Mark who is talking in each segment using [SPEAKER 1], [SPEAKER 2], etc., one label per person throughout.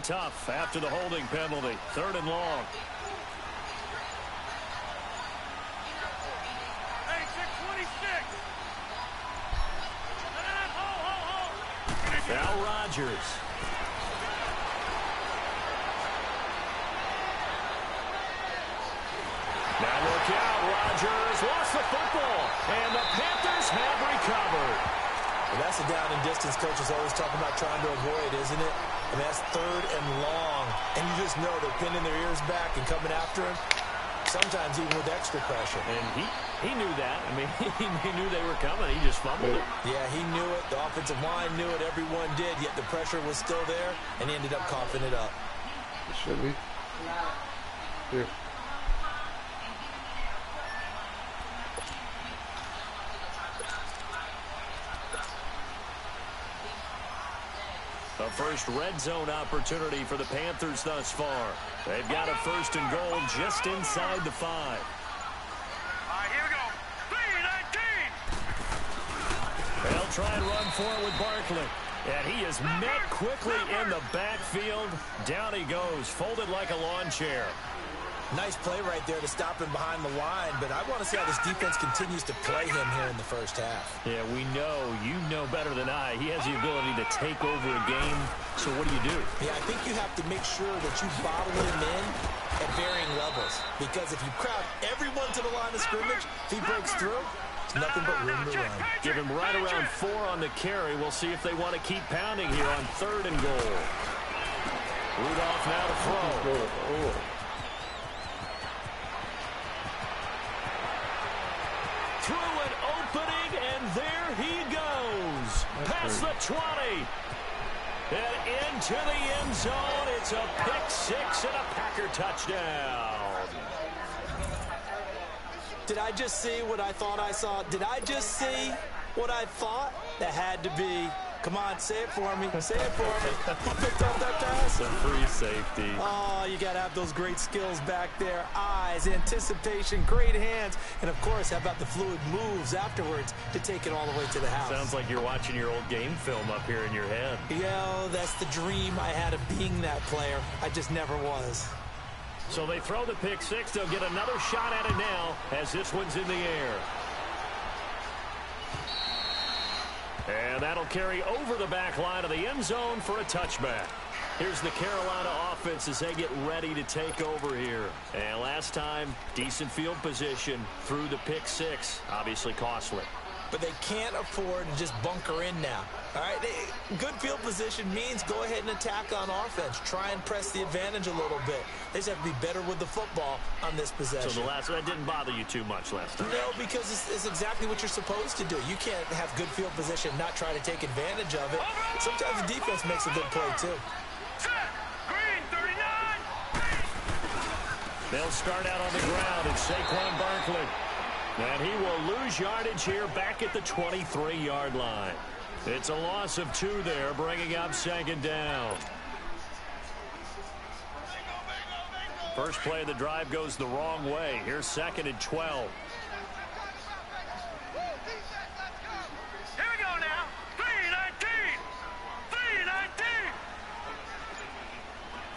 [SPEAKER 1] tough after the holding penalty. 3rd and long.
[SPEAKER 2] Hey, 626.
[SPEAKER 1] Now Rodgers. Now look out. Rodgers lost the football. And the Panthers have recovered.
[SPEAKER 3] Well, that's the down and distance coaches always talking about trying to avoid, isn't it? And that's 3rd and long. And you just know they're pinning their ears back and coming after him, sometimes even with extra pressure.
[SPEAKER 1] And he knew that. I mean, he knew they were coming. He just fumbled it.
[SPEAKER 3] Yeah, he knew it. The offensive line knew it. Everyone did. Yet the pressure was still there, and he ended up coughing it up.
[SPEAKER 4] It should be. Here.
[SPEAKER 1] The first red zone opportunity for the Panthers thus far. They've got a 1st and goal just inside the 5.
[SPEAKER 2] All right, here we go. 3-19.
[SPEAKER 1] They'll try and run for it with Barkley. And he is met quickly in the backfield. Down he goes, folded like a lawn chair.
[SPEAKER 3] Nice play right there to stop him behind the line, but I want to see how this defense continues to play him here in the first half.
[SPEAKER 1] Yeah, we know. You know better than I. He has the ability to take over a game. So what do?
[SPEAKER 3] Yeah, I think you have to make sure that you bottle him in at varying levels. Because if you crowd everyone to the line of scrimmage, if he breaks through, it's nothing but room to run.
[SPEAKER 1] Give him right around 4 on the carry. We'll see if they want to keep pounding here on 3rd and goal. Rudolph now to throw. Through an opening, and there he goes. Past the 20. And into the end zone. It's a pick 6 and a Packer touchdown.
[SPEAKER 3] Did I just see what I thought I saw? Did I just see what I thought? That had to be. Come on, say it for me. Say it for me. Who picked up that pass?
[SPEAKER 1] Some free safety.
[SPEAKER 3] Oh, you got to have those great skills back there. Eyes, anticipation, great hands. And, of course, how about the fluid moves afterwards to take it all the way to the house?
[SPEAKER 1] Sounds like you're watching your old game film up here in your head.
[SPEAKER 3] Yeah, that's the dream I had of being that player. I just never was.
[SPEAKER 1] So they throw the pick 6. They'll get another shot at it now as this one's in the air. And that'll carry over the back line of the end zone for a touchback. Here's the Carolina offense as they get ready to take over here. And last time, decent field position through the pick 6. Obviously costly.
[SPEAKER 3] But they can't afford to just bunker in now. All right, good field position means go ahead and attack on offense. Try and press the advantage a little bit. They just have to be better with the football on this possession.
[SPEAKER 1] So that didn't bother you too much last time?
[SPEAKER 3] No, because it's exactly what you're supposed to do. You can't have good field position and not try to take advantage of it. Sometimes the defense makes a good play, too.
[SPEAKER 2] Set. Green, 39.
[SPEAKER 1] They'll start out on the ground. It's Saquon Barkley. And he will lose yardage here back at the 23-yard line. It's a loss of 2 there, bringing up 2nd down. First play of the drive goes the wrong way. Here's 2nd and 12.
[SPEAKER 2] Here we go now. 3-19. 3-19.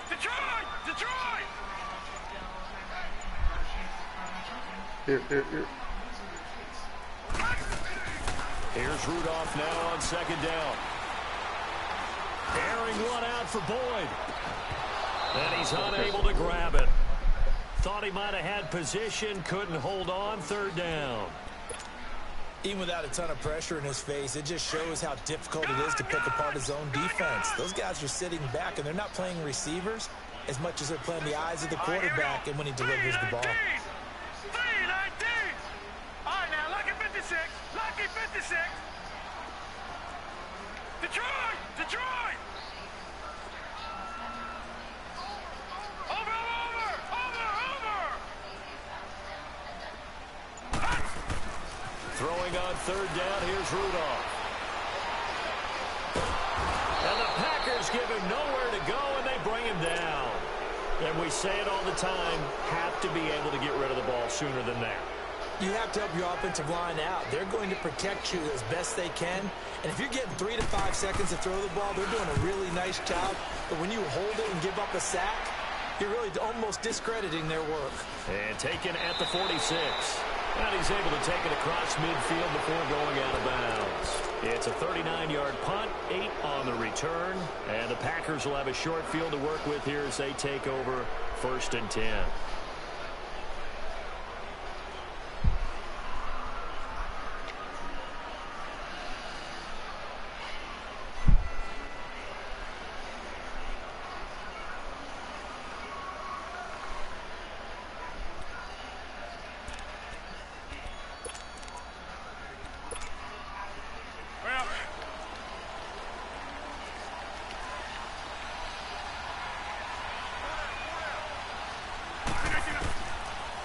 [SPEAKER 2] Detroit. Detroit.
[SPEAKER 4] Here.
[SPEAKER 1] Here's Rudolph now on 2nd down. Airing one out for Boyd. And he's unable to grab it. Thought he might have had position, couldn't hold on. 3rd down.
[SPEAKER 3] Even without a ton of pressure in his face, it just shows how difficult it is to pick apart his own defense. Those guys are sitting back, and they're not playing receivers as much as they're playing the eyes of the quarterback and when he delivers the ball.
[SPEAKER 2] 3-19. All right, now, lucky 56. Lucky 56. Detroit. Detroit. Over.
[SPEAKER 1] Throwing on 3rd down, here's Rudolph. And the Packers give him nowhere to go, and they bring him down. And we say it all the time, have to be able to get rid of the ball sooner than that.
[SPEAKER 3] You have to help your offensive line out. They're going to protect you as best they can. And if you're getting 3 to 5 seconds to throw the ball, they're doing a really nice job. But when you hold it and give up a sack, you're really almost discrediting their work.
[SPEAKER 1] And taken at the 46. And he's able to take it across midfield before going out of bounds. It's a 39-yard punt, 8 on the return. And the Packers will have a short field to work with here as they take over 1st and 10.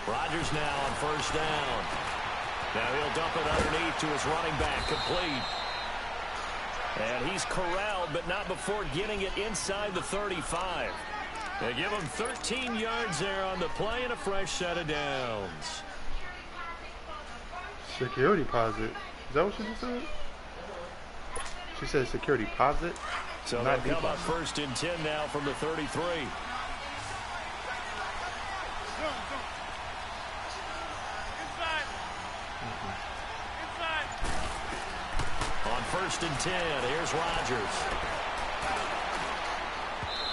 [SPEAKER 1] Rodgers now on 1st down. Now he'll dump it underneath to his running back, complete. And he's corralled, but not before getting it inside the 35. They give him 13 yards there on the play and a fresh set of downs.
[SPEAKER 4] Security deposit. Is that what she just said? She said security deposit.
[SPEAKER 1] So they'll come up 1st and 10 now from the 33. On 1st and 10, here's Rodgers.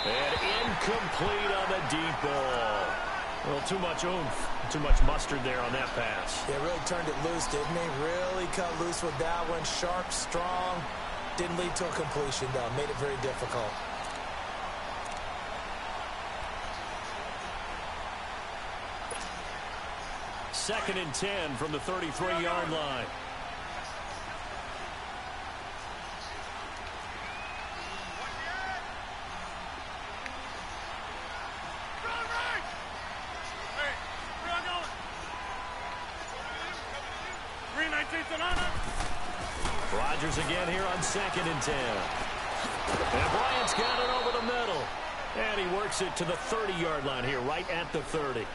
[SPEAKER 1] And incomplete on the deep ball. Well, too much oomph, too much mustard there on that pass.
[SPEAKER 3] Yeah, really turned it loose, didn't he? Really cut loose with that one. Sharp, strong. Didn't lead to a completion, though. Made it very difficult.
[SPEAKER 1] Second and 10 from the 33-yard line. Rodgers again here on 2nd and 10. And Bryant's got it over the middle. And he works it to the 30-yard line here, right at the 30.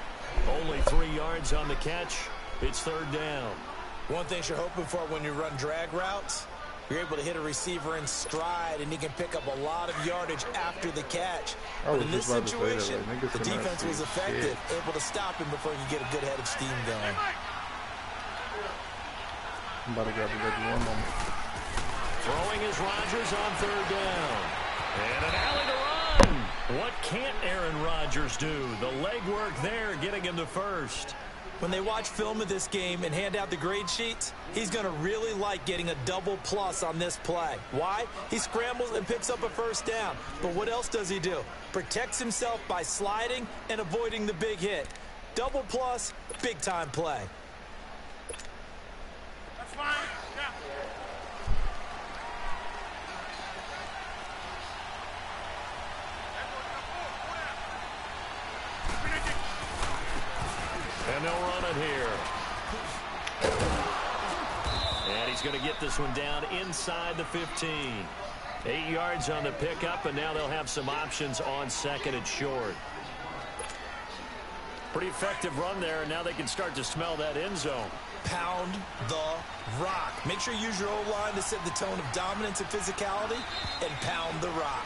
[SPEAKER 1] Only 3 yards on the catch. It's 3rd down.
[SPEAKER 3] One thing you're hoping for when you run drag routes, you're able to hit a receiver in stride, and he can pick up a lot of yardage after the catch. But in this situation, the defense was effective, able to stop him before he could get a good head of steam going.
[SPEAKER 4] I'm about to grab the ready one moment.
[SPEAKER 1] Throwing is Rodgers on 3rd down. And an alley to run. What can't Aaron Rodgers do? The legwork there getting him to 1st.
[SPEAKER 3] When they watch film of this game and hand out the grade sheets, he's going to really like getting a double plus on this play. Why? He scrambles and picks up a 1st down. But what else does he do? Protects himself by sliding and avoiding the big hit. Double plus, big-time play.
[SPEAKER 2] That's fine. Yeah.
[SPEAKER 1] And they'll run it here. And he's going to get this one down inside the 15. 8 yards on the pickup, and now they'll have some options on 2nd and short. Pretty effective run there, and now they can start to smell that end zone.
[SPEAKER 3] Pound the rock. Make sure you use your O-line to set the tone of dominance and physicality, and pound the rock.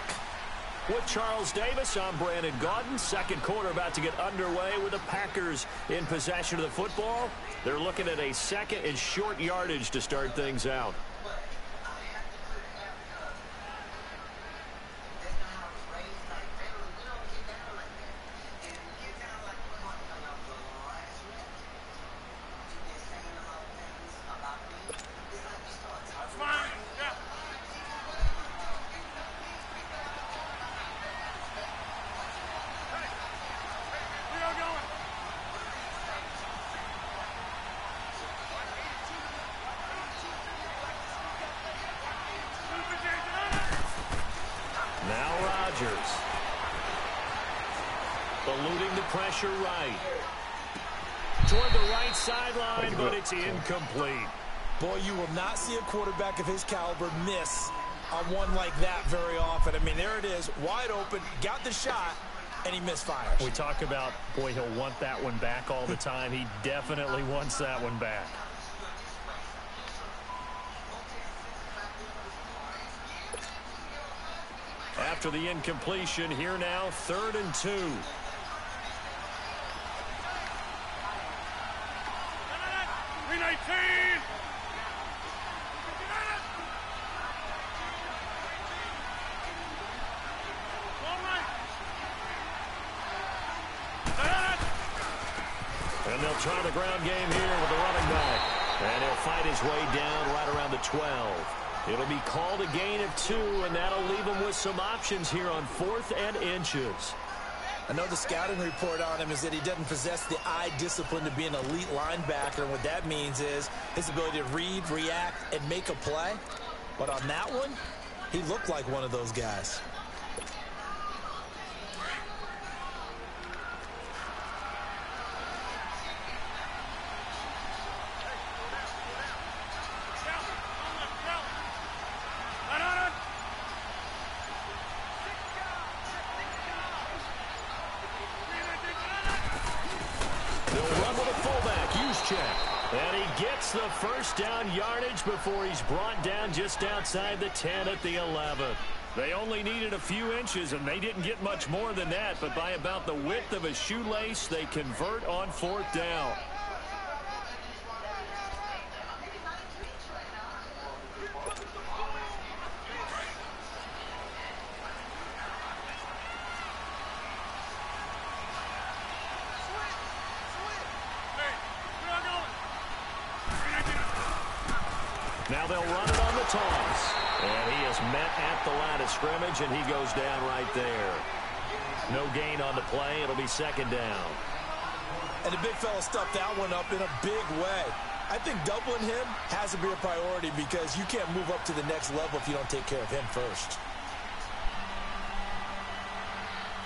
[SPEAKER 1] With Charles Davis, I'm Brandon Gaudin. 2nd quarter about to get underway with the Packers in possession of the football. They're looking at a 2nd and short yardage to start things out. Eluding the pressure right. Toward the right sideline, but it's incomplete.
[SPEAKER 3] Boy, you will not see a quarterback of his caliber miss on one like that very often. I mean, there it is, wide open, got the shot, and he misfires.
[SPEAKER 1] We talk about, boy, he'll want that one back all the time. He definitely wants that one back. After the incompletion, here now, 3rd and 2.
[SPEAKER 2] 319.
[SPEAKER 1] And they'll try the ground game here with the running back. And he'll fight his way down right around the 12. It'll be called a gain of 2, and that'll leave him with some options here on 4th and inches.
[SPEAKER 3] I know the scouting report on him is that he doesn't possess the eye discipline to be an elite linebacker. And what that means is his ability to read, react, and make a play. But on that one, he looked like one of those guys.
[SPEAKER 1] And he gets the first down yardage before he's brought down just outside the 10 at the 11. They only needed a few inches, and they didn't get much more than that. But by about the width of a shoelace, they convert on 4th down. Now they'll run it on the toss. And he is met at the line of scrimmage, and he goes down right there. No gain on the play. It'll be 2nd down.
[SPEAKER 3] And the big fella stuffed that one up in a big way. I think doubling him has to be a priority because you can't move up to the next level if you don't take care of him first.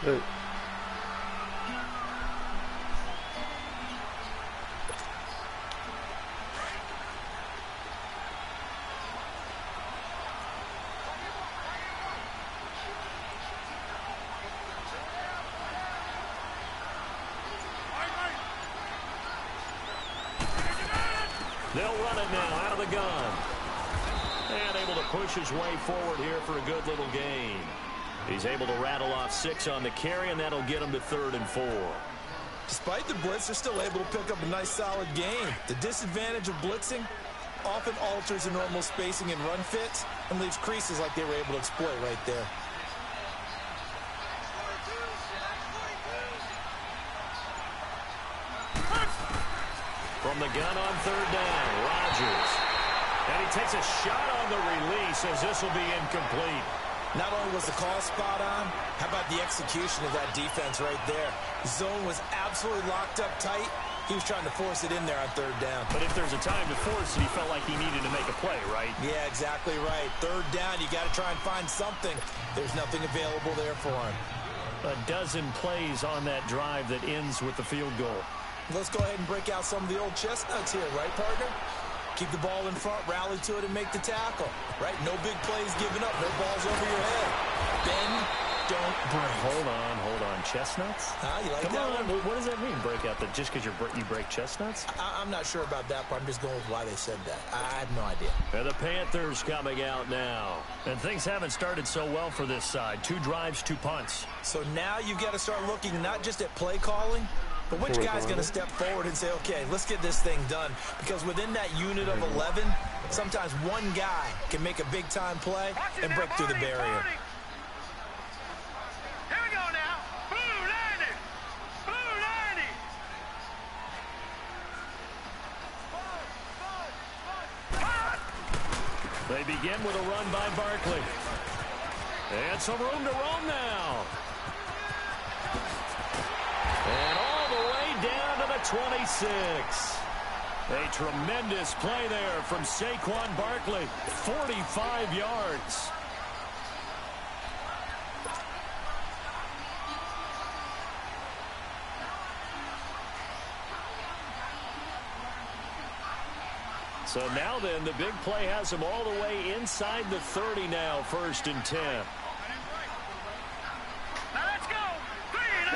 [SPEAKER 4] Hey.
[SPEAKER 1] They'll run it now out of the gun. And able to push his way forward here for a good little gain. He's able to rattle off 6 on the carry, and that'll get him to 3rd and 4.
[SPEAKER 3] Despite the blitz, they're still able to pick up a nice solid gain. The disadvantage of blitzing often alters the normal spacing and run fits and leaves creases like they were able to exploit right there.
[SPEAKER 1] From the gun on 3rd down, Rodgers. And he takes a shot on the release as this will be incomplete.
[SPEAKER 3] Not only was the call spot on, how about the execution of that defense right there? The zone was absolutely locked up tight. He was trying to force it in there on 3rd down.
[SPEAKER 1] But if there's a time to force it, he felt like he needed to make a play, right?
[SPEAKER 3] Yeah, exactly right. 3rd down, you got to try and find something. There's nothing available there for him.
[SPEAKER 1] A dozen plays on that drive that ends with the field goal.
[SPEAKER 3] Let's go ahead and break out some of the old chestnuts here, right, partner? Keep the ball in front, rally to it, and make the tackle, right? No big plays given up, no balls over your head. Bend, don't break.
[SPEAKER 1] Hold on. Chestnuts?
[SPEAKER 3] You like
[SPEAKER 1] Come
[SPEAKER 3] that
[SPEAKER 1] on.
[SPEAKER 3] one?
[SPEAKER 1] What does that mean, break out? Just because you break chestnuts?
[SPEAKER 3] I'm not sure about that, but I'm just going with why they said that. I have no idea.
[SPEAKER 1] And the Panthers coming out now. And things haven't started so well for this side. 2 drives, 2 punts.
[SPEAKER 3] So now you've got to start looking not just at play calling, but which guy's going to step forward and say, okay, let's get this thing done? Because within that unit of 11, sometimes one guy can make a big-time play and break through the barrier.
[SPEAKER 2] Here we go now. Blue 90. Blue 90.
[SPEAKER 1] They begin with a run by Barkley. And some room to roam now. And all the way down to the 26. A tremendous play there from Saquon Barkley. 45 yards. So now then, the big play has him all the way inside the 30 now, 1st and 10.
[SPEAKER 2] Now let's go. 3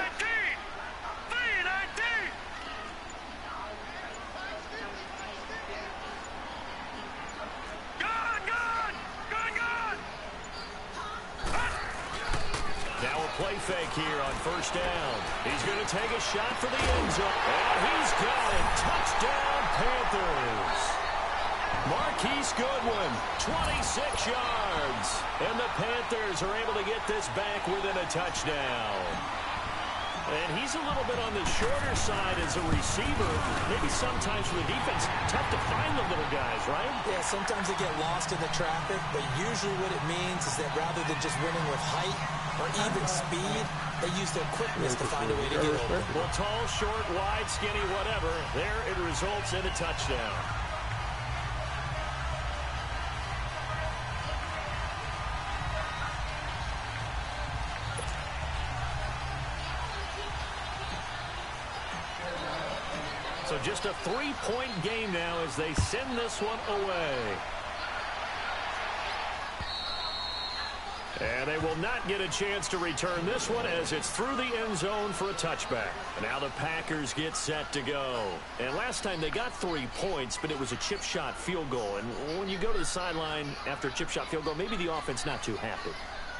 [SPEAKER 1] here on first down. He's going to take a shot for the end zone. And he's got it. Touchdown, Panthers. Marquise Goodwin, 26 yards. And the Panthers are able to get this back within a touchdown. And he's a little bit on the shorter side as a receiver. Maybe sometimes for the defense, tough to find the little guys, right?
[SPEAKER 3] Yeah, sometimes they get lost in the traffic, but usually what it means is that rather than just winning with height or even speed, they use their quickness to find a way to get over.
[SPEAKER 1] Well, tall, short, wide, skinny, whatever, there it results in a touchdown. So just a 3-point game now as they send this one away. And they will not get a chance to return this one as it's through the end zone for a touchback. And now the Packers get set to go. And last time they got 3 points, but it was a chip shot field goal. And when you go to the sideline after a chip shot field goal, maybe the offense not too happy.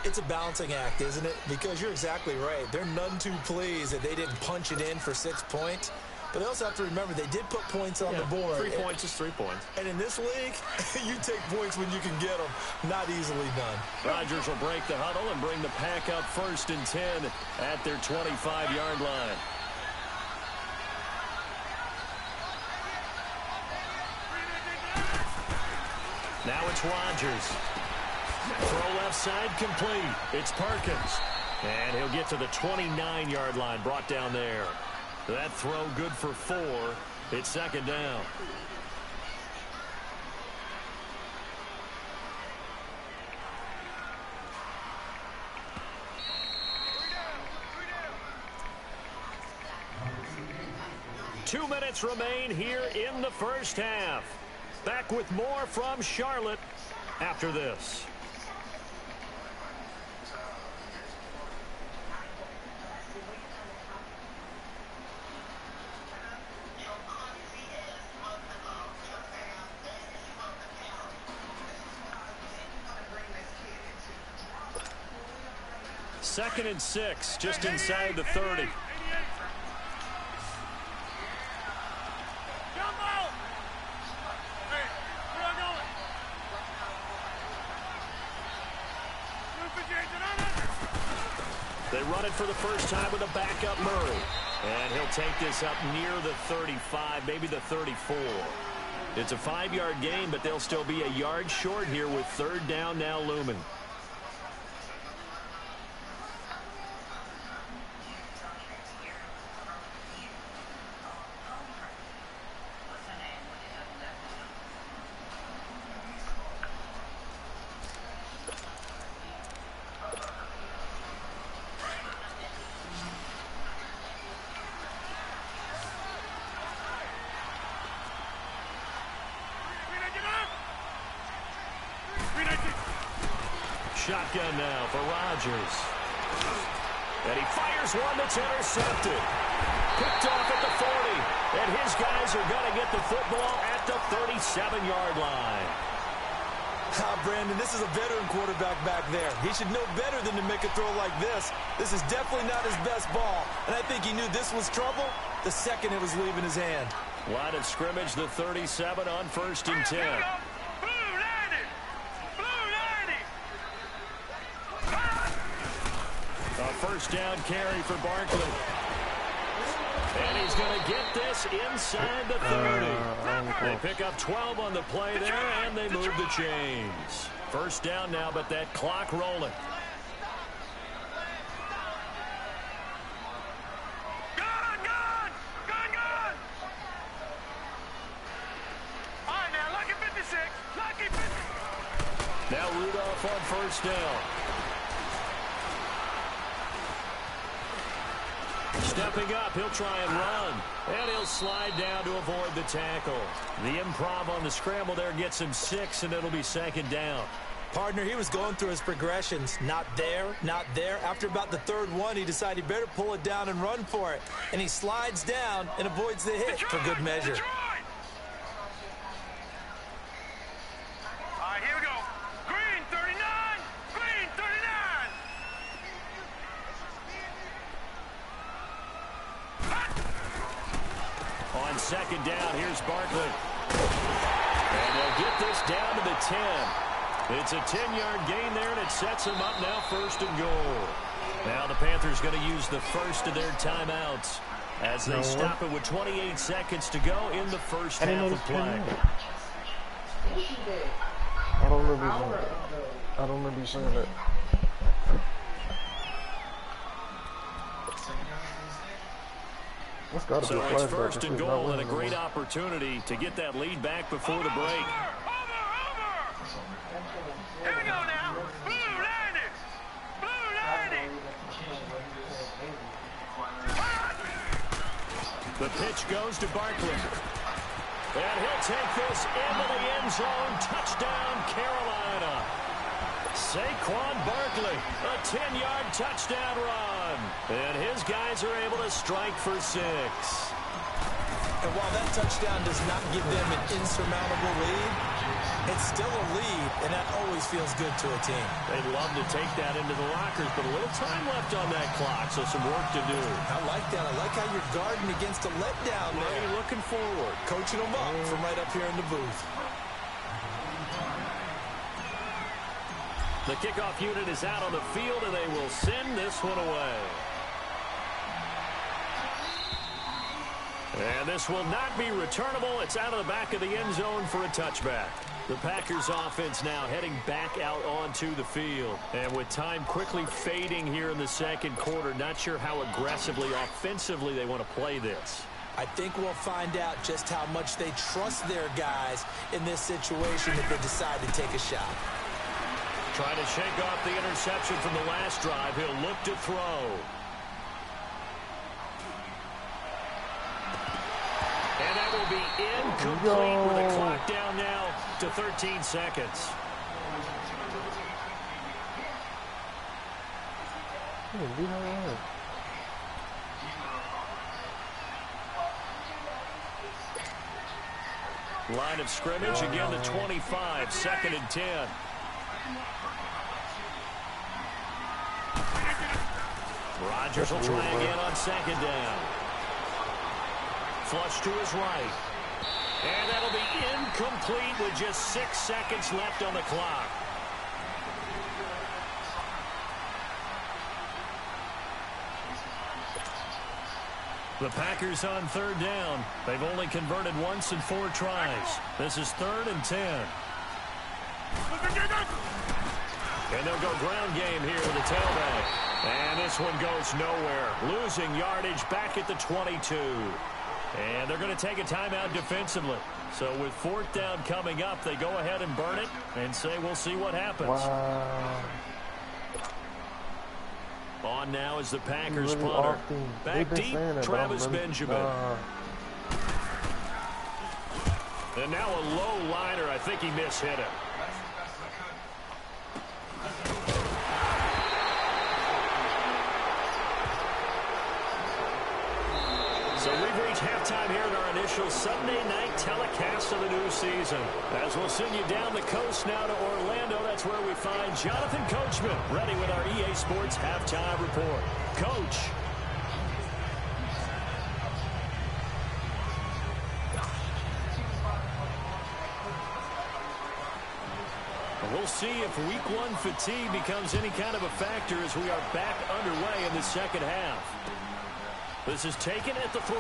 [SPEAKER 3] It's a balancing act, isn't it? Because you're exactly right. They're none too pleased that they didn't punch it in for 6 points. But they also have to remember they did put points on the board.
[SPEAKER 1] 3 points is 3 points.
[SPEAKER 3] And in this league, you take points when you can get them. Not easily done.
[SPEAKER 1] Rodgers will break the huddle and bring the Pack up 1st and 10 at their 25-yard line. Now it's Rodgers. Throw left side complete. It's Perkins. And he'll get to the 29-yard line, brought down there. That throw good for 4. It's 2nd down. Two minutes remain here in the first half. Back with more from Charlotte after this. Second and 6, just inside the 30. They run it for the first time with a backup Murray. And he'll take this up near the 35, maybe the 34. It's a 5-yard gain, but they'll still be a yard short here with 3rd down now looming. Shotgun now for Rodgers. And he fires one that's intercepted. Picked off at the 40. And his guys are going to get the football at the 37-yard line.
[SPEAKER 3] Brandon, this is a veteran quarterback back there. He should know better than to make a throw like this. This is definitely not his best ball. And I think he knew this was trouble the second it was leaving his hand.
[SPEAKER 1] Line of scrimmage, the 37 on 1st and 10. A first down carry for Barkley. And he's going to get this inside the 30. They pick up 12 on the play there, and they move the chains. First down now, but that clock rolling. Now Rudolph on first down. Stepping up, he'll try and run. And he'll slide down to avoid the tackle. The improv on the scramble there gets him 6, and it'll be 2nd down.
[SPEAKER 3] Partner, he was going through his progressions. Not there, not there. After about the 3rd one, he decided he better pull it down and run for it. And he slides down and avoids the hit for good measure.
[SPEAKER 2] All right, here we go. Green 39, green 39.
[SPEAKER 1] On second down, here's Barkley. And they'll get this down to the 10. It's a 10-yard gain there, and it sets them up now 1st and goal. Now the Panthers going to use the first of their timeouts as they stop it with 28 seconds to go in the first half of play.
[SPEAKER 5] I don't remember you saying that.
[SPEAKER 1] So it's 1st and goal and a great opportunity to get that lead back before the break.
[SPEAKER 2] Here we go now. Blue Liners. Blue Liners.
[SPEAKER 1] The pitch goes to Barkley. And he'll take this into the end zone. Touchdown, Carolina. Saquon Barkley, a 10-yard touchdown run. And his guys are able to strike for 6.
[SPEAKER 3] And while that touchdown does not give them an insurmountable lead, it's still a lead, and that always feels good to a team.
[SPEAKER 1] They'd love to take that into the lockers, but a little time left on that clock, so some work to do.
[SPEAKER 3] I like that. I like how you're guarding against a letdown there.
[SPEAKER 1] Murray looking forward.
[SPEAKER 3] Coaching them up from right up here in the booth.
[SPEAKER 1] The kickoff unit is out on the field, and they will send this one away. And this will not be returnable. It's out of the back of the end zone for a touchback. The Packers offense now heading back out onto the field. And with time quickly fading here in the second quarter, not sure how aggressively, offensively they want to play this.
[SPEAKER 3] I think we'll find out just how much they trust their guys in this situation if they decide to take a shot.
[SPEAKER 1] Trying to shake off the interception from the last drive. He'll look to throw. And that will be incomplete with the clock down now to 13 seconds. Line of scrimmage, again the 25, 2nd and 10. Rodgers will try again on 2nd down. Flush to his right. And that'll be incomplete with just 6 seconds left on the clock. The Packers on 3rd down. They've only converted once in 4 tries. This is 3rd and 10. And they'll go ground game here with the tailback. And this one goes nowhere. Losing yardage back at the 22. And they're going to take a timeout defensively. So with 4th down coming up, they go ahead and burn it and say we'll see what happens.
[SPEAKER 5] Wow.
[SPEAKER 1] On now is the Packers punter. Back deep, Travis Benjamin. And now a low liner. I think he mishit it. So we've reached halftime here in our initial Sunday night telecast of the new season. As we'll send you down the coast now to Orlando, that's where we find Jonathan Coachman ready with our EA Sports Halftime Report. Coach. We'll see if week 1 fatigue becomes any kind of a factor as we are back underway in the second half. This is taken at the 3.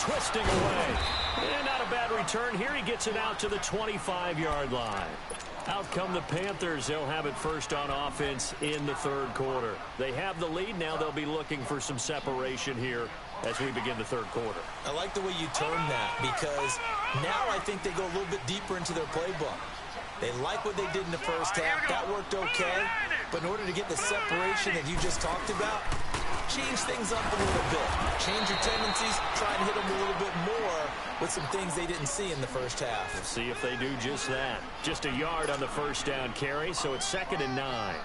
[SPEAKER 1] Twisting away. And not a bad return here. He gets it out to the 25-yard line. Out come the Panthers. They'll have it first on offense in the 3rd quarter. They have the lead. Now they'll be looking for some separation here as we begin the 3rd quarter.
[SPEAKER 3] I like the way you term that because now I think they go a little bit deeper into their playbook. They like what they did in the first half. That worked okay. But in order to get the separation that you just talked about, change things up a little bit. Change your tendencies. Try and hit them a little bit more with some things they didn't see in the first half.
[SPEAKER 1] We'll see if they do just that. Just a yard on the first down carry, so it's 2nd and 9.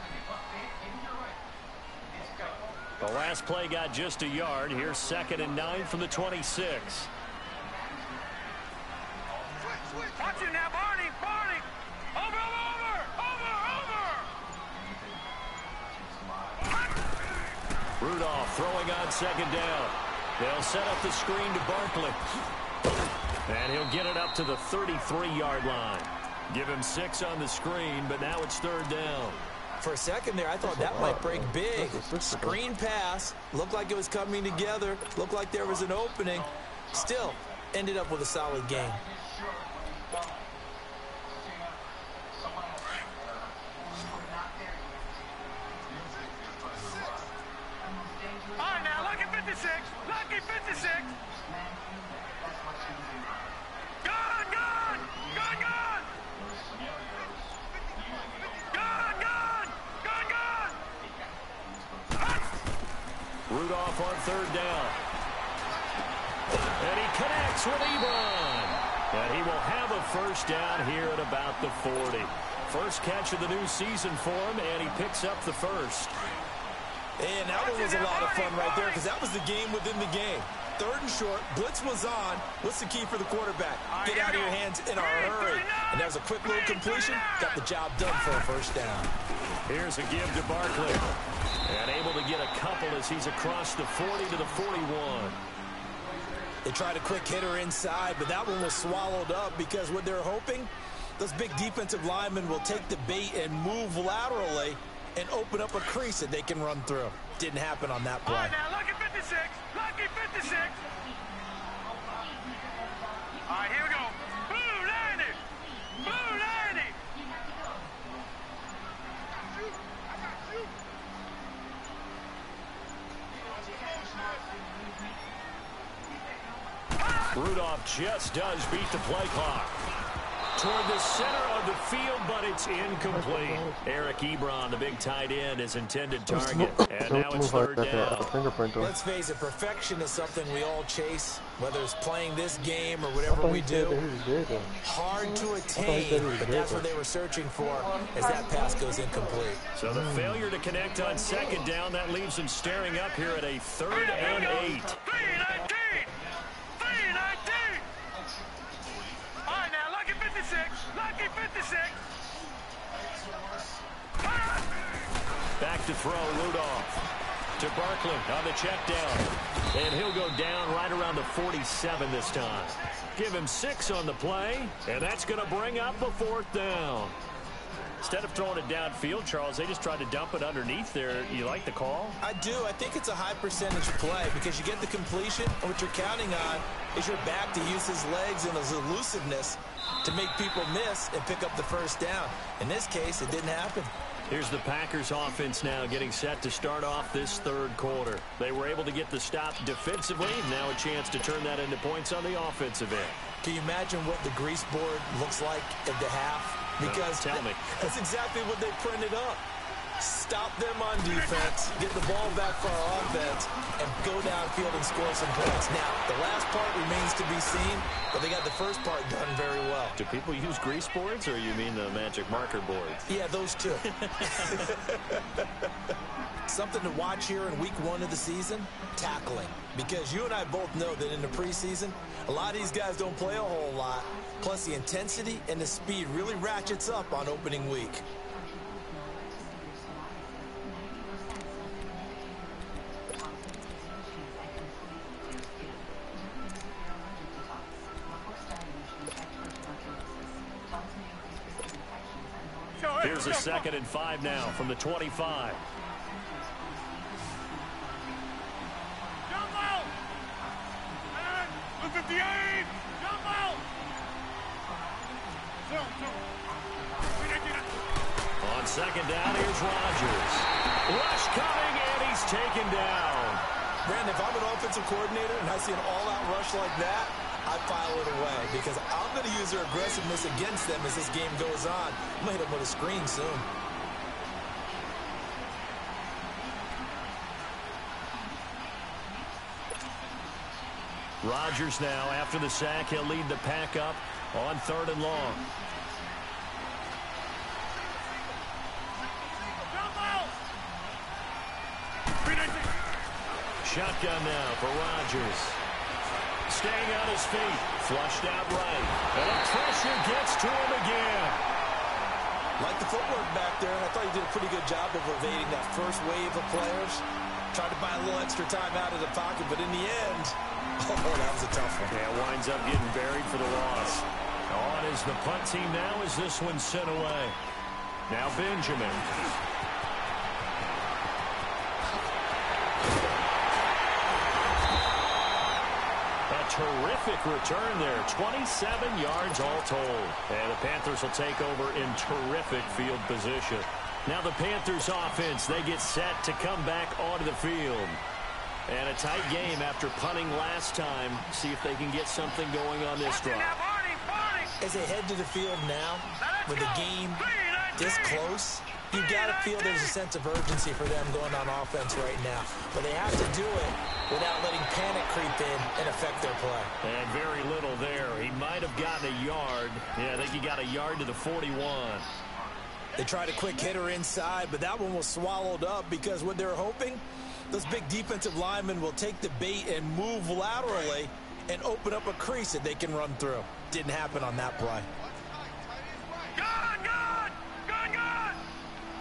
[SPEAKER 1] The last play got just a yard. Here's 2nd and 9 from the 26.
[SPEAKER 2] Watch it now, Barney, Barney. Over.
[SPEAKER 1] Rudolph throwing on 2nd down. They'll set up the screen to Barkley. And he'll get it up to the 33-yard line. Give him 6 on the screen, but now it's 3rd down.
[SPEAKER 3] For a second there, I thought that might break big. Screen pass. Looked like it was coming together. Looked like there was an opening. Still, ended up with a solid game.
[SPEAKER 2] All right, now, lucky 56. Lucky 56. Gone, gone. Gone, gone. Gone, gone. Gone, gone.
[SPEAKER 1] Rudolph on 3rd down. And he connects with Ebron. And he will have a 1st down here at about the 40. First catch of the new season for him, and he picks up the 1st.
[SPEAKER 3] And that one was a lot of fun right there because that was the game within the game. 3rd and short, blitz was on. What's the key for the quarterback? Get out of your hands in a hurry. And that was a quick little completion. Got the job done for a 1st down.
[SPEAKER 1] Here's a give to Barkley. And able to get a couple as he's across the 40 to the 41.
[SPEAKER 3] They tried a quick hitter inside, but that one was swallowed up because what they're hoping, those big defensive linemen will take the bait and move laterally and open up a crease that they can run through. Didn't happen on that play.
[SPEAKER 2] All right, now, lucky 56. Lucky 56. All right, here we go. Blue 90. Blue 90.
[SPEAKER 1] Rudolph just does beat the play clock. Toward the center of the field, but it's incomplete. Eric Ebron, the big tight end, is intended target. And now it's 3rd down.
[SPEAKER 3] Let's face it, perfection is something we all chase, whether it's playing this game or whatever we do. Hard to attain, but that's what they were searching for as that pass goes incomplete.
[SPEAKER 1] So the failure to connect on 2nd down, that leaves him staring up here at a 3rd and 8.
[SPEAKER 2] 319. 319. All right, now, lucky 56. Lucky 56.
[SPEAKER 1] Back to throw, Rudolph. To Barkley on the check down. And he'll go down right around the 47 this time. Give him 6 on the play, and that's going to bring up a 4th down. Instead of throwing it downfield, Charles, they just tried to dump it underneath there. You like the call?
[SPEAKER 3] I do. I think it's a high percentage play because you get the completion, and what you're counting on is your back to use his legs and his elusiveness to make people miss and pick up the 1st down. In this case, it didn't happen.
[SPEAKER 1] Here's the Packers offense now getting set to start off this 3rd quarter. They were able to get the stop defensively. Now a chance to turn that into points on the offensive end.
[SPEAKER 3] Can you imagine what the grease board looks like at the half? Because
[SPEAKER 1] tell me.
[SPEAKER 3] That's exactly what they printed up. Stop them on defense, get the ball back for our offense, and go downfield and score some points. Now, the last part remains to be seen, but they got the first part done very well.
[SPEAKER 1] Do people use grease boards, or you mean the magic marker boards?
[SPEAKER 3] Yeah, those two. Something to watch here in week 1 of the season, tackling. Because you and I both know that in the preseason, a lot of these guys don't play a whole lot. Plus, the intensity and the speed really ratchets up on opening week.
[SPEAKER 1] Here's a 2nd and 5 now from the 25.
[SPEAKER 2] Jumbo! 58! Jumbo!
[SPEAKER 1] On 2nd down, here's Rodgers. Rush coming, and he's taken down.
[SPEAKER 3] Brandon, if I'm an offensive coordinator and I see an all-out rush like that, I file it away because I'm going to use their aggressiveness against them as this game goes on. I'm going to hit them with a screen soon.
[SPEAKER 1] Rodgers now, after the sack, he'll lead the pack up on 3rd and long. Shotgun now for Rodgers. Staying on his feet. Flushed out right. And the pressure gets to him again.
[SPEAKER 3] Like the footwork back there, I thought he did a pretty good job of evading that first wave of players. Tried to buy a little extra time out of the pocket, but in the end, oh, that was a tough one.
[SPEAKER 1] Yeah, winds up getting buried for the loss. On is the punt team now as this one's sent away. Now Benjamin. A terrific return there. 27 yards all told. And the Panthers will take over in terrific field position. Now the Panthers offense, they get set to come back onto the field. And a tight game after punting last time. See if they can get something going on this drive.
[SPEAKER 3] As they head to the field now, with the game this close, you've got to feel there's a sense of urgency for them going on offense right now. But they have to do it without letting panic creep in and affect their play.
[SPEAKER 1] And very little there. He might have gotten a yard. Yeah, I think he got a yard to the 41.
[SPEAKER 3] They tried a quick hitter inside, but that one was swallowed up because what they're hoping, those big defensive linemen will take the bait and move laterally and open up a crease that they can run through. Didn't happen on that play.
[SPEAKER 2] Gone, gone! Gone, gone!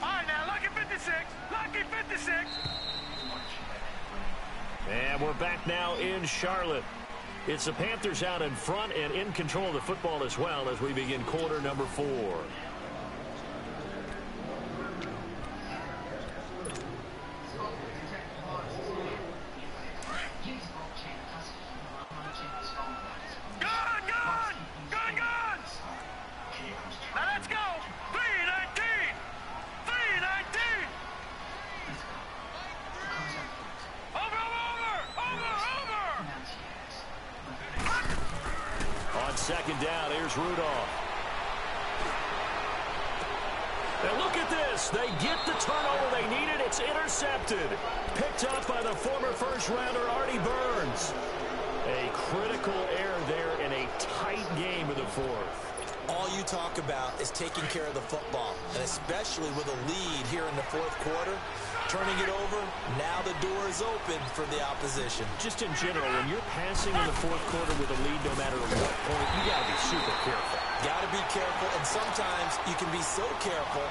[SPEAKER 2] All right, now, lucky 56. Lucky 56.
[SPEAKER 1] And we're back now in Charlotte. It's the Panthers out in front and in control of the football as well as we begin quarter number 4. Second down, here's Rudolph. And look at this. They get the turnover they needed. It's intercepted. Picked up by the former first-rounder, Artie Burns. A critical error there in a tight game of the fourth.
[SPEAKER 3] All you talk about is taking care of the football, and especially with a lead here in the fourth quarter. Turning it over, now the door is open for the opposition.
[SPEAKER 1] Just in general, when you're passing in the fourth quarter with a lead, no matter what point, you got to be super careful.
[SPEAKER 3] Got to be careful, and sometimes you can be so careful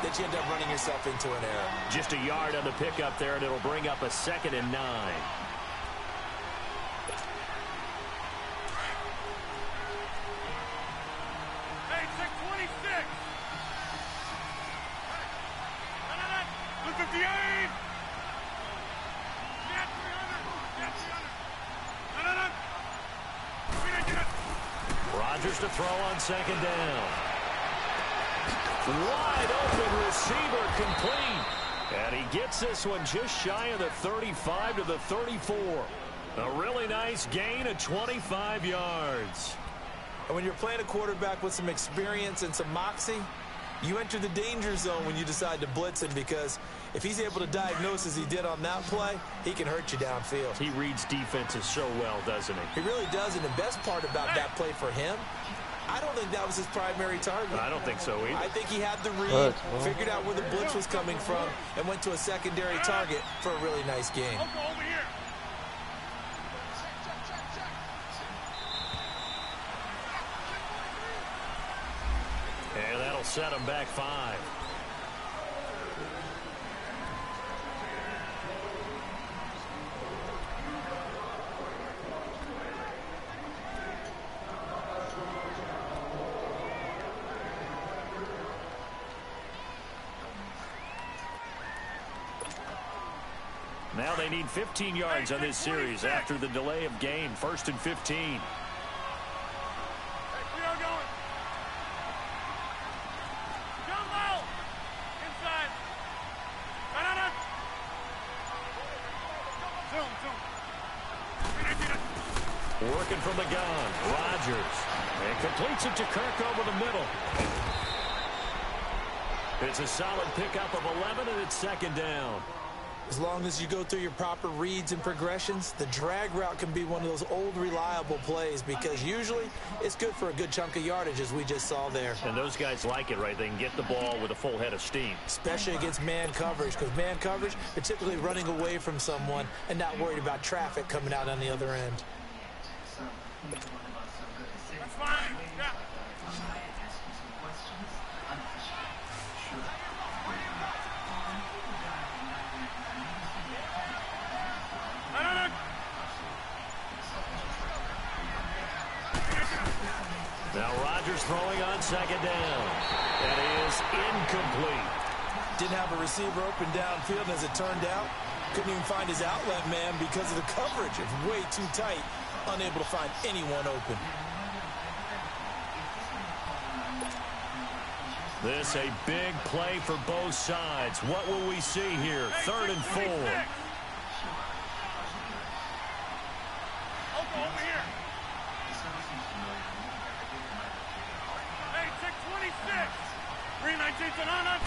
[SPEAKER 3] that you end up running yourself into an error.
[SPEAKER 1] Just a yard on the pickup there, and it'll bring up a 2nd and 9.
[SPEAKER 2] Hey, 626. 58! Net 300! Net 300!
[SPEAKER 1] Rodgers to throw on 2nd down. Wide open receiver complete. And he gets this one just shy of the 35 to the 34. A really nice gain of 25 yards.
[SPEAKER 3] And when you're playing a quarterback with some experience and some moxie, you enter the danger zone when you decide to blitz him, because if he's able to diagnose as he did on that play, he can hurt you downfield.
[SPEAKER 1] He reads defenses so well, doesn't he?
[SPEAKER 3] He really does, and the best part about that play for him, I don't think that was his primary target.
[SPEAKER 1] I don't think so either.
[SPEAKER 3] I think he had the read, figured out where the blitz was coming from, and went to a secondary target for a really nice game.
[SPEAKER 2] Over here.
[SPEAKER 1] And that'll set him back 5. Now they need 15 yards on this series after the delay of game. 1st and 15. Working from the gun, Rodgers. And completes it to Kirk over the middle. It's a solid pickup of 11, and it's 2nd down.
[SPEAKER 3] As long as you go through your proper reads and progressions, the drag route can be one of those old reliable plays, because usually it's good for a good chunk of yardage, as we just saw there.
[SPEAKER 1] And those guys like it, right? They can get the ball with a full head of steam.
[SPEAKER 3] Especially against man coverage, because man coverage, they're typically running away from someone and not worried about traffic coming out on the other end.
[SPEAKER 2] That's fine. Yeah.
[SPEAKER 1] Rodgers throwing on second down. That is incomplete.
[SPEAKER 3] Didn't have a receiver open downfield, and as it turned out, couldn't even find his outlet man because of the coverage. It's way too tight, unable to find anyone open.
[SPEAKER 1] This a big play for both sides. What will we see here? 3rd and 4.
[SPEAKER 2] Over here. Hey, 626. 319 Sonana.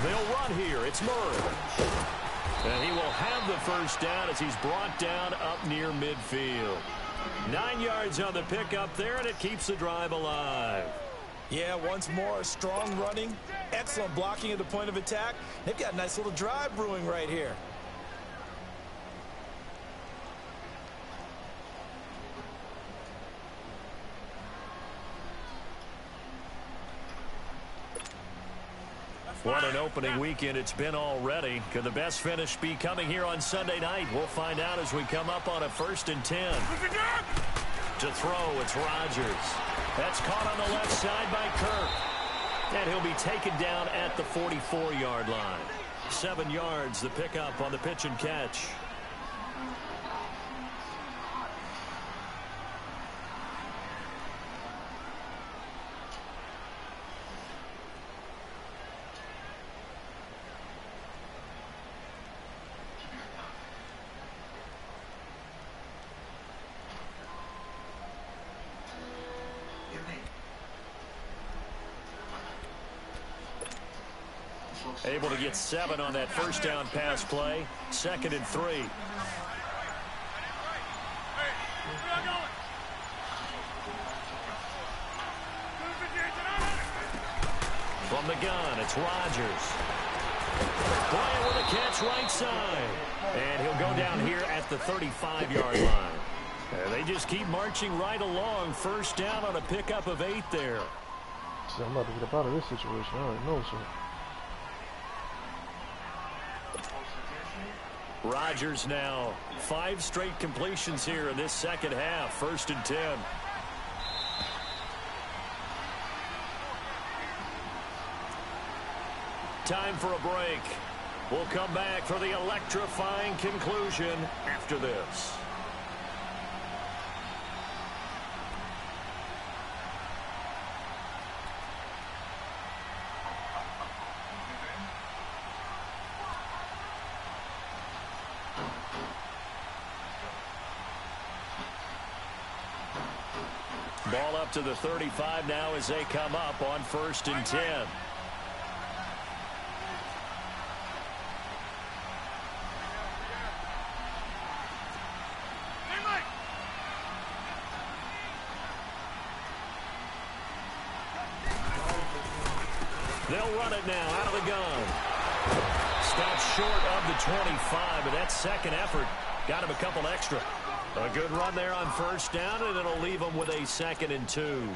[SPEAKER 1] They'll run here. It's Murray. And he will have the first down as he's brought down up near midfield. 9 yards on the pickup there, and it keeps the drive alive.
[SPEAKER 3] Yeah, once more, strong running, excellent blocking at the point of attack. They've got a nice little drive brewing right here.
[SPEAKER 1] What an opening weekend it's been already. Could the best finish be coming here on Sunday night? We'll find out as we come up on a 1st and 10. To throw, it's Rodgers. That's caught on the left side by Kirk. And he'll be taken down at the 44-yard line. 7 yards, the pickup on the pitch and catch. Able to get 7 on that first down pass play. 2nd and 3. From the gun, it's Rodgers. Bryant with a catch right side. And he'll go down here at the 35-yard line. And they just keep marching right along. First down on a pickup of 8 there.
[SPEAKER 5] See, I'm about to get up out of this situation. I already know, sir.
[SPEAKER 1] Rodgers now 5 straight completions here in this second half. 1st and 10. Time for a break. We'll come back for the electrifying conclusion after this. Ball up to the 35 now as they come up on 1st and 10. They'll run it now out of the gun. Stopped short of the 25, but that second effort got him a couple extra. A good run there on first down, and it'll leave them with a 2nd and 2.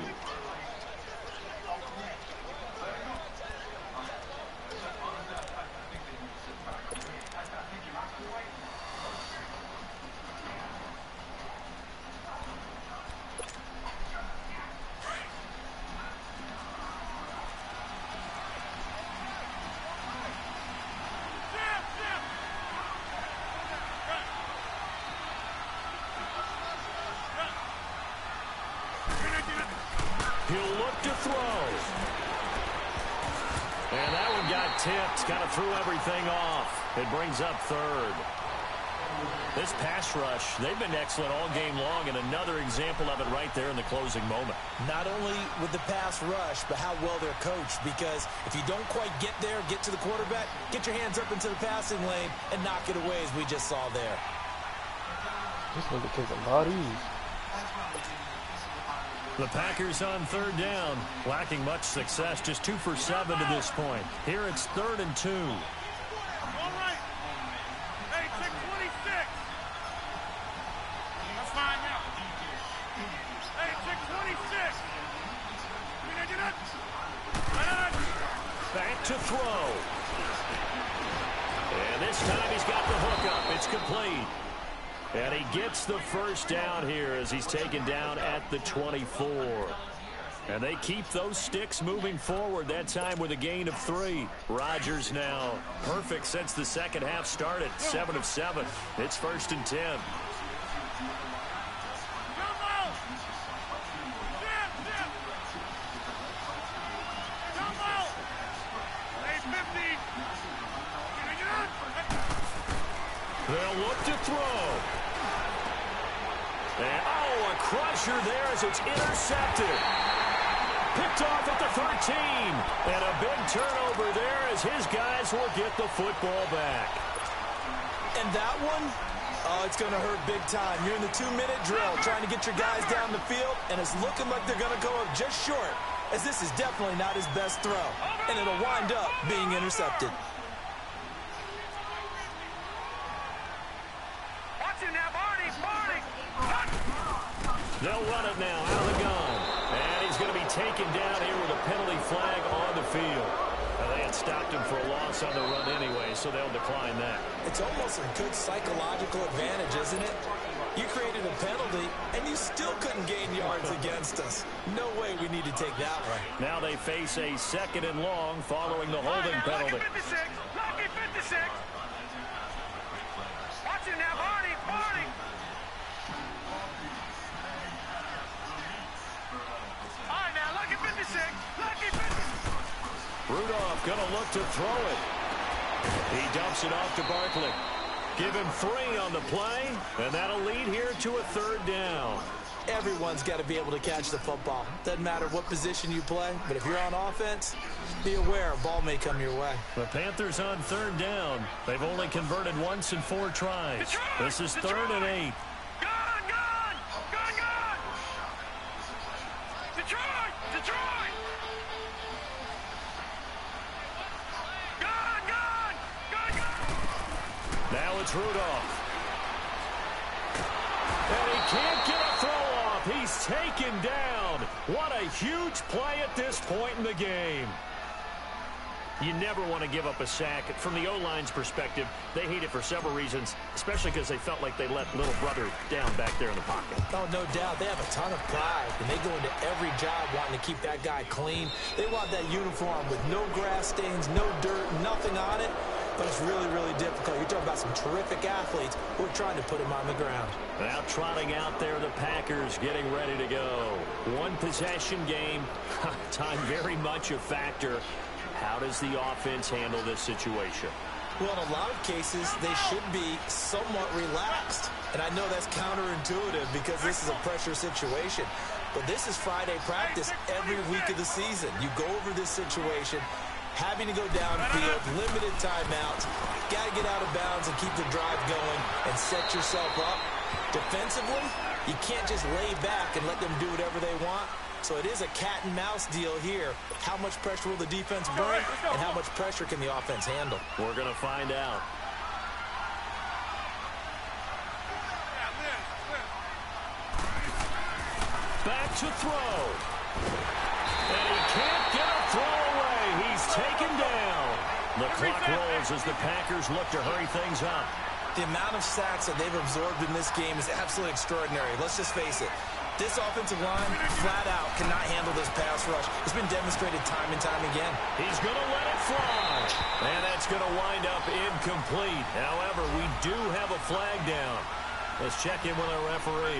[SPEAKER 1] He'll look to throw. And that one got tipped. Kind of threw everything off. It brings up 3rd. This pass rush, they've been excellent all game long, and another example of it right there in the closing moment.
[SPEAKER 3] Not only with the pass rush, but how well they're coached, because if you don't quite get there, get to the quarterback, get your hands up into the passing lane and knock it away as we just saw there.
[SPEAKER 5] This nigga takes a lot easy.
[SPEAKER 1] The Packers on 3rd down, lacking much success, just 2 for 7 to this point. Here it's 3rd and 2.
[SPEAKER 2] All right. Hey, 626. That's fine now. Hey, 626. Can I get up?
[SPEAKER 1] Back to throw. And this time he's got the hook up. It's complete. And he gets the first down here as he's taken down at the 24. And they keep those sticks moving forward, that time with a gain of 3. Rodgers now perfect since the second half started, 7 of 7. It's 1st and 10. They'll look to throw. And, a crusher there as it's intercepted. Picked off at the 13. And a big turnover there as his guys will get the football back.
[SPEAKER 3] And that one, it's going to hurt big time. You're in the 2-minute drill trying to get your guys down the field, and it's looking like they're going to go up just short, as this is definitely not his best throw. And it'll wind up being intercepted.
[SPEAKER 1] They'll run it now out of the gun. And he's going to be taken down here with a penalty flag on the field. They had stopped him for a loss on the run anyway, so they'll decline that.
[SPEAKER 3] It's almost a good psychological advantage, isn't it? You created a penalty, and you still couldn't gain yards against us. No way we need to take that one.
[SPEAKER 1] Now they face a 2nd and long following the holding penalty.
[SPEAKER 2] Lucky 56. Lucky 56. Watch it now, Barney. Barney.
[SPEAKER 1] Rudolph going to look to throw it. He dumps it off to Barkley. Give him 3 on the play, and that'll lead here to a 3rd down.
[SPEAKER 3] Everyone's got to be able to catch the football. Doesn't matter what position you play, but if you're on offense, be aware a ball may come your way.
[SPEAKER 1] The Panthers on 3rd down. They've only converted once in 4 tries. This is 3rd and 8. Now it's Rudolph. And he can't get a throw off. He's taken down. What a huge play at this point in the game. You never want to give up a sack. From the O-line's perspective, they hate it for several reasons, especially because they felt like they let little brother down back there in the pocket.
[SPEAKER 3] Oh, no doubt. They have a ton of pride, and they go into every job wanting to keep that guy clean. They want that uniform with no grass stains, no dirt, nothing on it. But it's really, really difficult. You're talking about some terrific athletes who are trying to put him on the ground.
[SPEAKER 1] Now trotting out there, the Packers getting ready to go. 1-possession game. Time very much a factor. How does the offense handle this situation?
[SPEAKER 3] Well, in a lot of cases, they should be somewhat relaxed. And I know that's counterintuitive because this is a pressure situation. But this is Friday practice every week of the season. You go over this situation, having to go downfield, limited timeouts, got to get out of bounds and keep the drive going and set yourself up. Defensively, you can't just lay back and let them do whatever they want. So it is a cat-and-mouse deal here. How much pressure will the defense bring, and how much pressure can the offense handle?
[SPEAKER 1] We're going to find out. Back to throw. And he can't get a throw away. He's taken down. The clock rolls as the Packers look to hurry things up.
[SPEAKER 3] The amount of sacks that they've absorbed in this game is absolutely extraordinary. Let's just face it. This offensive line, flat out, cannot handle this pass rush. It's been demonstrated time and time again.
[SPEAKER 1] He's going to let it fly. And that's going to wind up incomplete. However, we do have a flag down. Let's check in with our referee.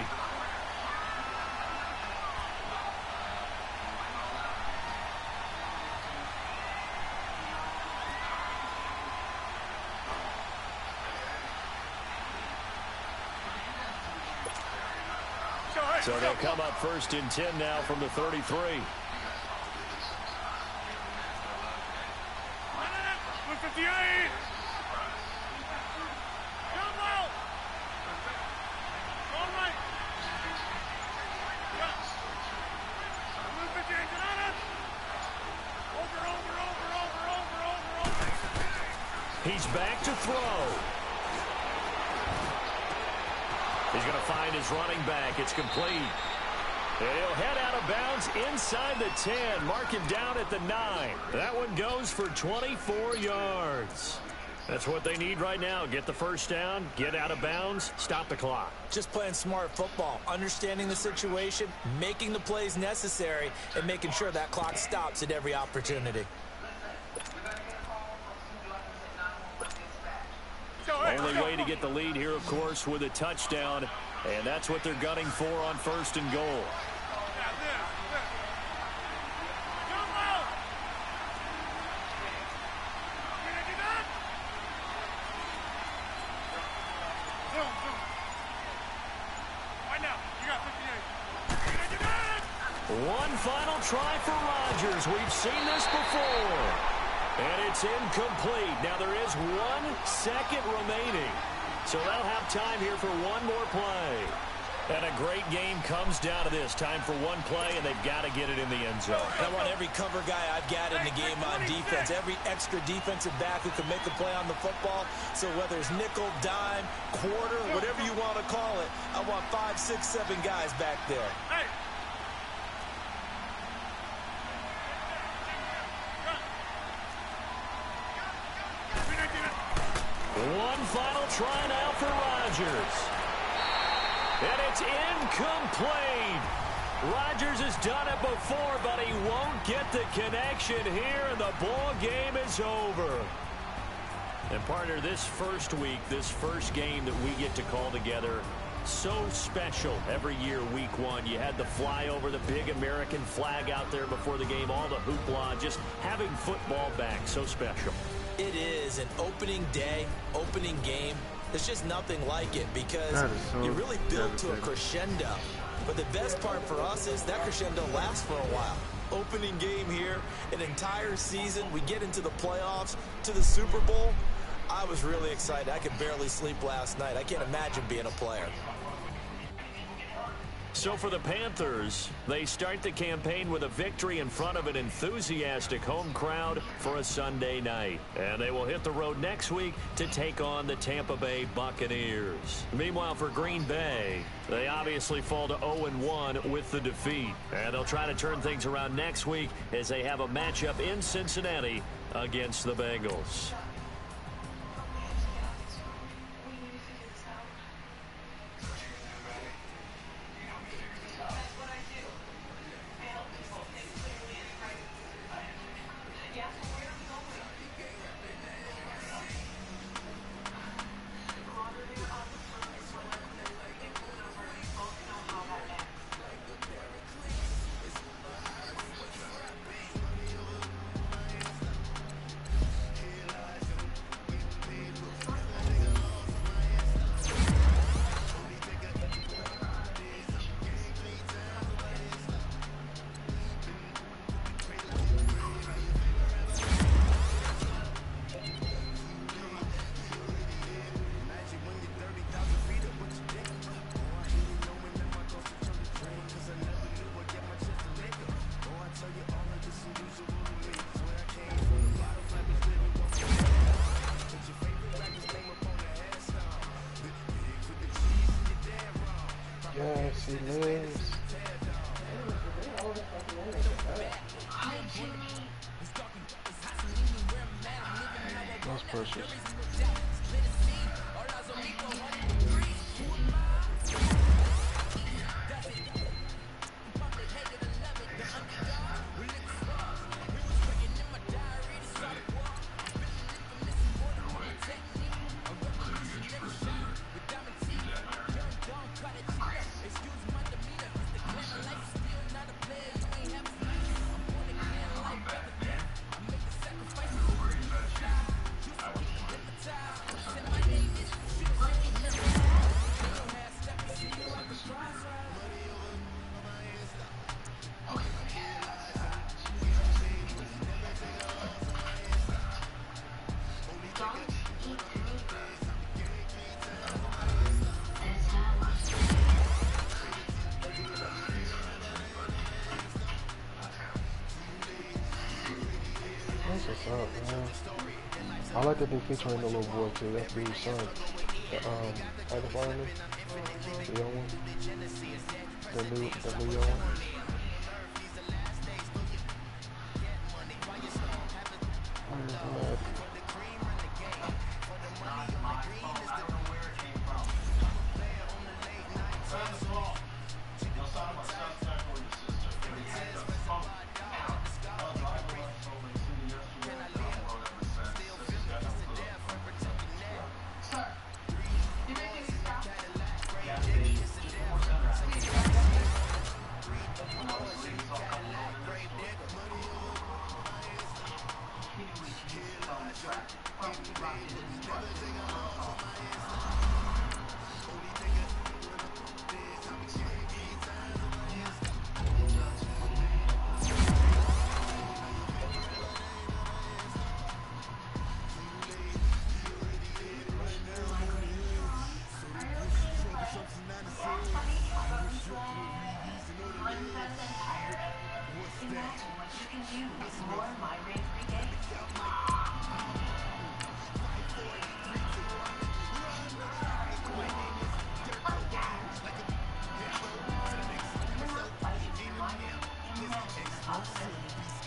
[SPEAKER 1] So they'll come up 1st and 10 now from the 33.
[SPEAKER 2] 58. Come out. All right. Over.
[SPEAKER 1] He's back to throw. He's going to find his running back. It's complete. And he'll head out of bounds inside the 10. Mark him down at the 9. That one goes for 24 yards. That's what they need right now. Get the first down, get out of bounds, stop the clock.
[SPEAKER 3] Just playing smart football, understanding the situation, making the plays necessary, and making sure that clock stops at every opportunity.
[SPEAKER 1] Only way to get the lead here, of course, with a touchdown, and that's what they're gunning for on 1st and goal. One final try for Rodgers. We've seen this before. And it's incomplete. Now there is 1 second remaining. So they'll have time here for one more play. And a great game comes down to this. Time for one play, and they've got to get it in the end zone.
[SPEAKER 3] I want every cover guy I've got in the game on defense, every extra defensive back who can make a play on the football. So whether it's nickel, dime, quarter, whatever you want to call it, I want 5, 6, 7 guys back there.
[SPEAKER 1] One final try now for Rodgers. And it's incomplete. Rodgers has done it before, but he won't get the connection here, and the ball game is over. And partner, this first week, this first game that we get to call together, so special every year, week 1. You had the flyover, the big American flag out there before the game, all the hoopla, just having football back, so special.
[SPEAKER 3] It is an opening day, opening game. There's just nothing like it because you really build to a crescendo. But the best part for us is that crescendo lasts for a while. Opening game here, an entire season. We get into the playoffs, to the Super Bowl. I was really excited. I could barely sleep last night. I can't imagine being a player.
[SPEAKER 1] So for the Panthers, they start the campaign with a victory in front of an enthusiastic home crowd for a Sunday night. And they will hit the road next week to take on the Tampa Bay Buccaneers. Meanwhile, for Green Bay, they obviously fall to 0-1 with the defeat. And they'll try to turn things around next week as they have a matchup in Cincinnati against the Bengals.
[SPEAKER 5] Yes, he lives. That's precious. What's up, man? I like that they featuring the little boy too. That's dude's son. Like the fireman, the young one, the new young one.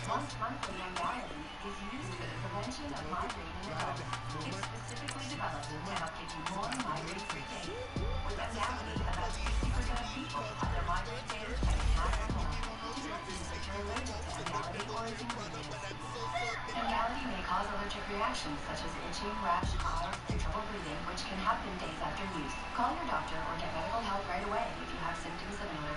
[SPEAKER 6] Once monthly Emgality is used for the prevention of migraine in adults. It's specifically developed to help give you more migraine-free days. With Emgality, about 60% of people have their migraine days getting half or more. Do not use if you're allergic to Emgality or its ingredients. Emgality may cause allergic reactions such as itching, rash, hives, and trouble breathing, which can happen days after use. Call your doctor or get medical help right away if you have symptoms of an allergy.